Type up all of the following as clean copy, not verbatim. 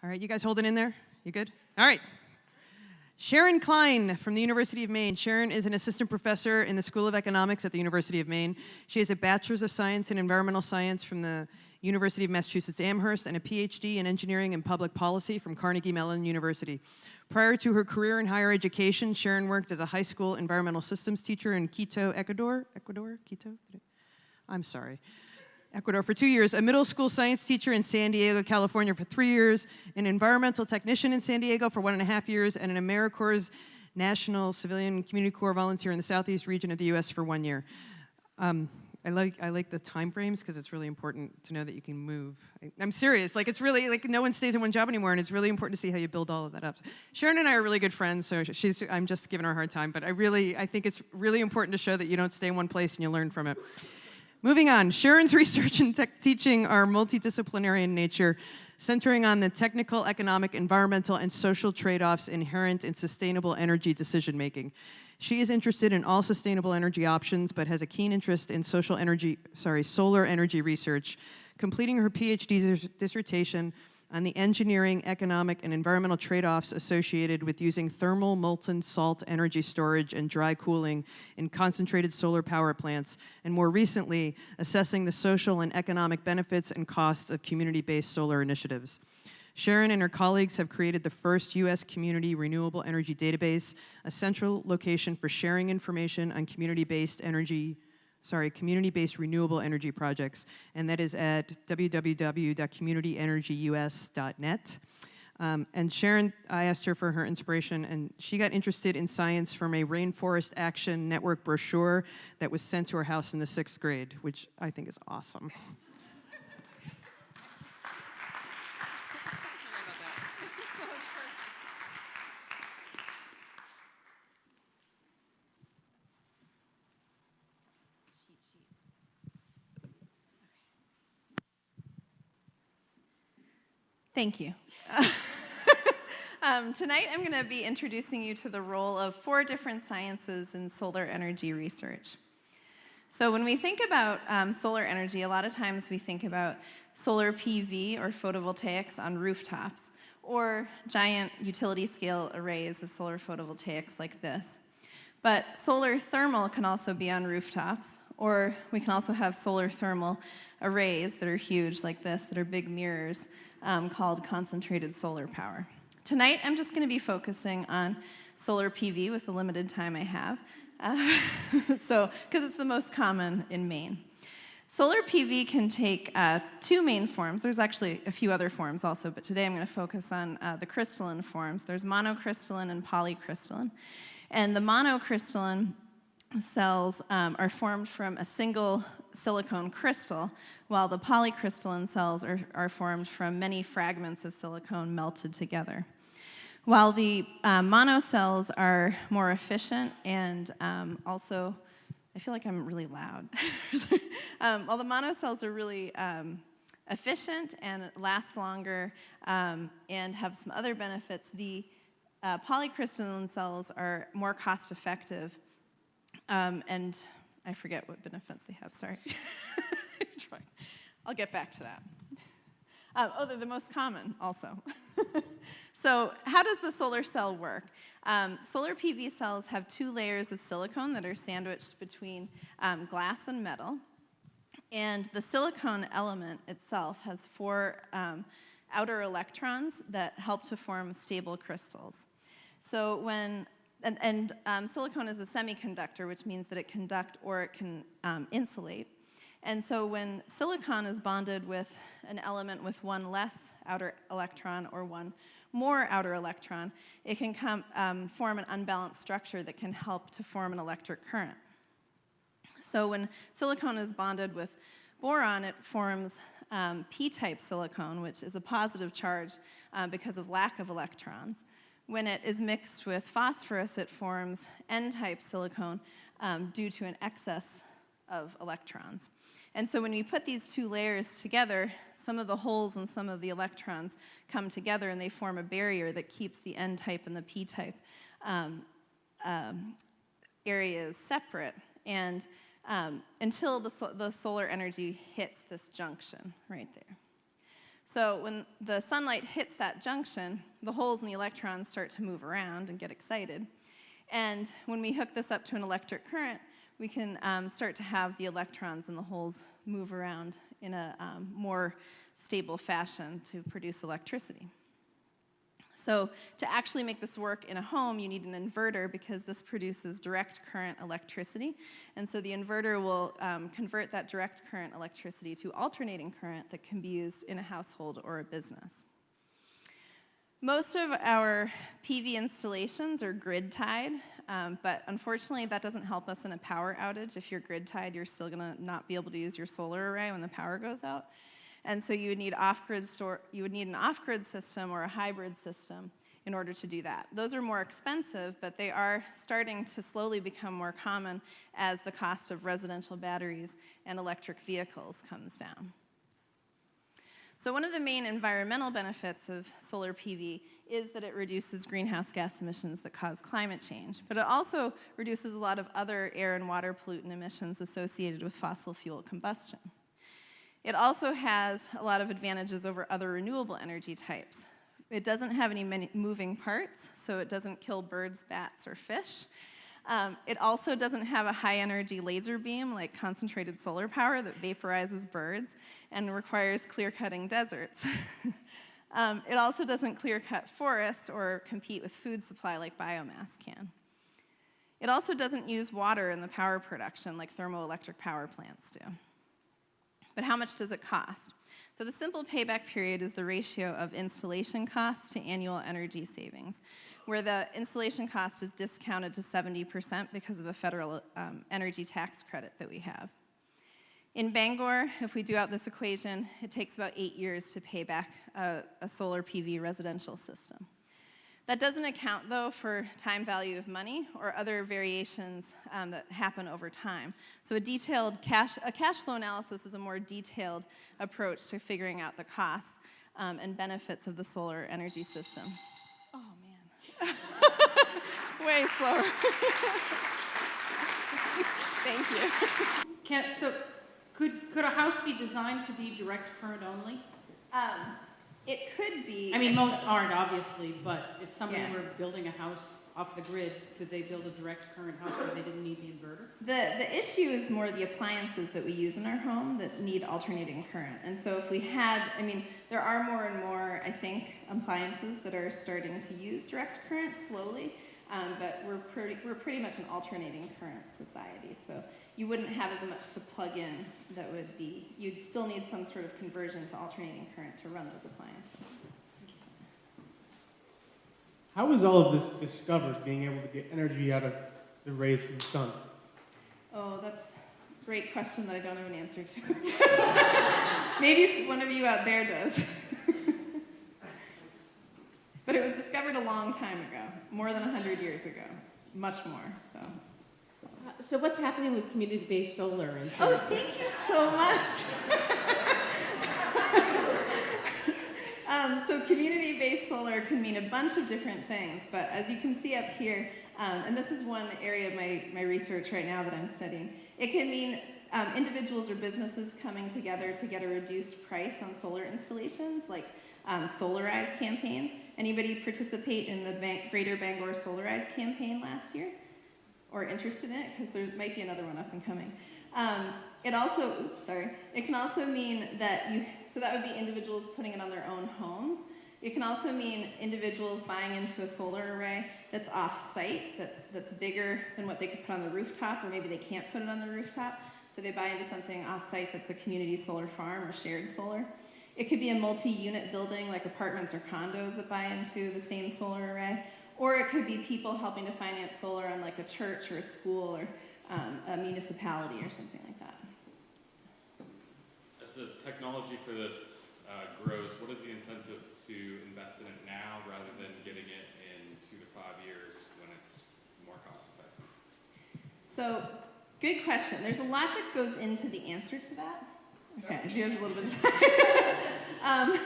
All right, you guys holding in there? You good? All right. Sharon Klein from the University of Maine. Sharon is an assistant professor in the School of Economics at the University of Maine. She has a Bachelor's of Science in Environmental Science from the University of Massachusetts Amherst and a PhD in Engineering and Public Policy from Carnegie Mellon University. Prior to her career in higher education, Sharon worked as a high school environmental systems teacher in Quito, Ecuador. Quito? I'm sorry. Ecuador for 2 years, a middle school science teacher in San Diego, California for 3 years, an environmental technician in San Diego for 1.5 years, and an AmeriCorps National Civilian Community Corps volunteer in the southeast region of the U.S. for 1 year. I like the time frames because it's really important to know that you can move. I'm serious, like it's really, like no one stays in one job anymore, and it's really important to see how you build all of that up. Sharon and I are really good friends, so I'm just giving her a hard time, but I think it's really important to show that you don't stay in one place and you learn from it. Moving on, Sharon's research and teaching are multidisciplinary in nature, centering on the technical, economic, environmental, and social trade-offs inherent in sustainable energy decision-making. She is interested in all sustainable energy options, but has a keen interest in solar energy research, completing her PhD dissertation on the engineering, economic, and environmental trade-offs associated with using thermal molten salt energy storage and dry cooling in concentrated solar power plants, and more recently, assessing the social and economic benefits and costs of community-based solar initiatives. Sharon and her colleagues have created the first U.S. community renewable energy database, a central location for sharing information on community-based renewable energy projects, and that is at www.communityenergyus.net. And Sharon, I asked her for her inspiration, and she got interested in science from a Rainforest Action Network brochure that was sent to her house in the 6th grade, which I think is awesome. Thank you. Tonight I'm going to be introducing you to the role of 4 different sciences in solar energy research. So when we think about solar energy, a lot of times we think about solar PV or photovoltaics on rooftops, or giant utility scale arrays of solar photovoltaics like this. But solar thermal can also be on rooftops, or we can also have solar thermal arrays that are huge like this, that are big mirrors, called concentrated solar power. Tonight, I'm just going to be focusing on solar PV with the limited time I have, because it's the most common in Maine. Solar PV can take 2 main forms. There's actually a few other forms also, but today I'm going to focus on the crystalline forms. There's monocrystalline and polycrystalline. And the monocrystalline cells are formed from a single silicone crystal, while the polycrystalline cells are formed from many fragments of silicone melted together. While the mono cells are more efficient and also, I feel like I'm really loud. While the mono cells are really efficient and last longer and have some other benefits, the polycrystalline cells are more cost effective. And I forget what benefits they have, sorry. I'll get back to that. They're the most common also. So how does the solar cell work? Solar PV cells have 2 layers of silicone that are sandwiched between glass and metal. And the silicone element itself has 4 outer electrons that help to form stable crystals. So silicone is a semiconductor, which means that it can conduct or it can insulate. And so when silicon is bonded with an element with 1 less outer electron or 1 more outer electron, it can form an unbalanced structure that can help to form an electric current. So when silicon is bonded with boron, it forms p-type silicone, which is a positive charge because of lack of electrons. When it is mixed with phosphorus, it forms n-type silicone due to an excess of electrons. And so when we put these 2 layers together, some of the holes and some of the electrons come together and they form a barrier that keeps the n-type and the p-type areas separate, and until the solar energy hits this junction right there. So when the sunlight hits that junction, the holes in the electrons start to move around and get excited. And when we hook this up to an electric current, we can start to have the electrons in the holes move around in a more stable fashion to produce electricity. So to actually make this work in a home, you need an inverter because this produces direct current electricity. And so the inverter will convert that direct current electricity to alternating current that can be used in a household or a business. Most of our PV installations are grid-tied, but unfortunately that doesn't help us in a power outage. If you're grid-tied, you're still going to not be able to use your solar array when the power goes out. And so you would need an off-grid system or a hybrid system in order to do that. Those are more expensive, but they are starting to slowly become more common as the cost of residential batteries and electric vehicles comes down. So one of the main environmental benefits of solar PV is that it reduces greenhouse gas emissions that cause climate change, but it also reduces a lot of other air and water pollutant emissions associated with fossil fuel combustion. It also has a lot of advantages over other renewable energy types. It doesn't have any moving parts, so it doesn't kill birds, bats, or fish. It also doesn't have a high-energy laser beam like concentrated solar power that vaporizes birds and requires clear-cutting deserts. It also doesn't clear-cut forests or compete with food supply like biomass can. It also doesn't use water in the power production like thermoelectric power plants do. But how much does it cost? So the simple payback period is the ratio of installation costs to annual energy savings, where the installation cost is discounted to 70% because of a federal energy tax credit that we have. In Bangor, if we do out this equation, it takes about 8 years to pay back a solar PV residential system. That doesn't account, though, for time value of money or other variations that happen over time. So a cash flow analysis is a more detailed approach to figuring out the costs and benefits of the solar energy system. Oh, man. Way slower. Thank you. So could a house be designed to be direct current only? It could be. I mean, most aren't, obviously, but if somebody Yeah. were building a house off the grid, could they build a direct current house where they didn't need the inverter? The issue is more the appliances that we use in our home that need alternating current. And so if we had, I mean, there are more and more, I think, appliances that are starting to use direct current slowly, but we're pretty much an alternating current society. So you wouldn't have as much to plug in that would be, you'd still need some sort of conversion to alternating current to run those appliances. How was all of this discovered, being able to get energy out of the rays from the sun? Oh, that's a great question that I don't have an answer to. Maybe one of you out there does. But it was discovered a long time ago, more than 100 years ago, much more, so. So what's happening with community-based solar? Oh, thank you so much. So community-based solar can mean a bunch of different things, but as you can see up here, and this is one area of my research right now that I'm studying, it can mean individuals or businesses coming together to get a reduced price on solar installations, like Solarize campaigns. Anybody participate in the Greater Bangor Solarize campaign last year? Or interested in it? Because there might be another one up and coming. It can also mean that so that would be individuals putting it on their own homes. It can also mean individuals buying into a solar array that's off-site, that's bigger than what they could put on the rooftop, or maybe they can't put it on the rooftop, so they buy into something off-site that's a community solar farm or shared solar. It could be a multi-unit building, like apartments or condos that buy into the same solar array, or it could be people helping to finance solar on like a church or a school or a municipality or something like that. As the technology for this grows, what is the incentive to invest in it now rather than getting it in 2 to 5 years when it's more cost effective? So, good question. There's a lot that goes into the answer to that. Okay, I do have a little bit of time.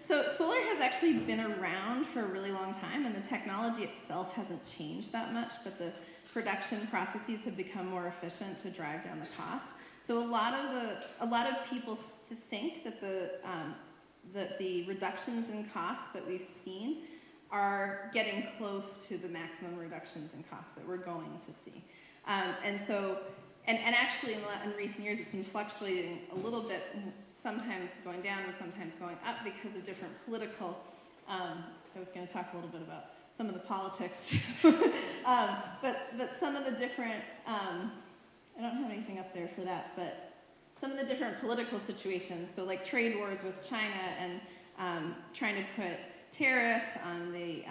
So solar has actually been around for a really long time, and the technology itself hasn't changed that much, but the production processes have become more efficient to drive down the cost. So a lot of people think that the reductions in costs that we've seen are getting close to the maximum reductions in costs that we're going to see. And actually in recent years it's been fluctuating a little bit, sometimes going down and sometimes going up because of different political, I was going to talk a little bit about some of the politics, but some of the different, I don't have anything up there for that, but some of the different political situations, so like trade wars with China and trying to put tariffs on the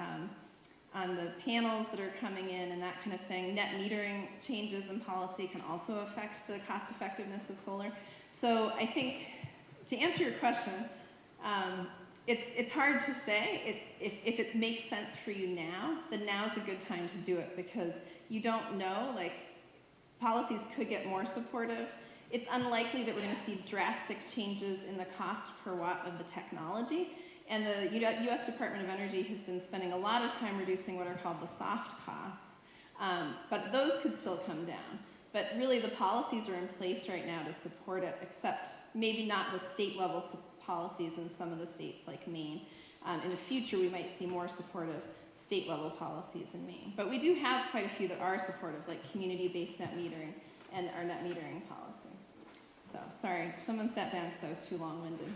panels that are coming in and that kind of thing. Net metering changes in policy can also affect the cost effectiveness of solar. So I think, to answer your question, it's hard to say. If it makes sense for you now, then now's a good time to do it because you don't know, like, policies could get more supportive. It's unlikely that we're going to see drastic changes in the cost per watt of the technology. And the U.S. Department of Energy has been spending a lot of time reducing what are called the soft costs, but those could still come down. But really the policies are in place right now to support it, except maybe not with state-level policies in some of the states like Maine. In the future, we might see more supportive state-level policies in Maine. But we do have quite a few that are supportive, like community-based net metering and our net metering policy. So, sorry, someone sat down because I was too long-winded.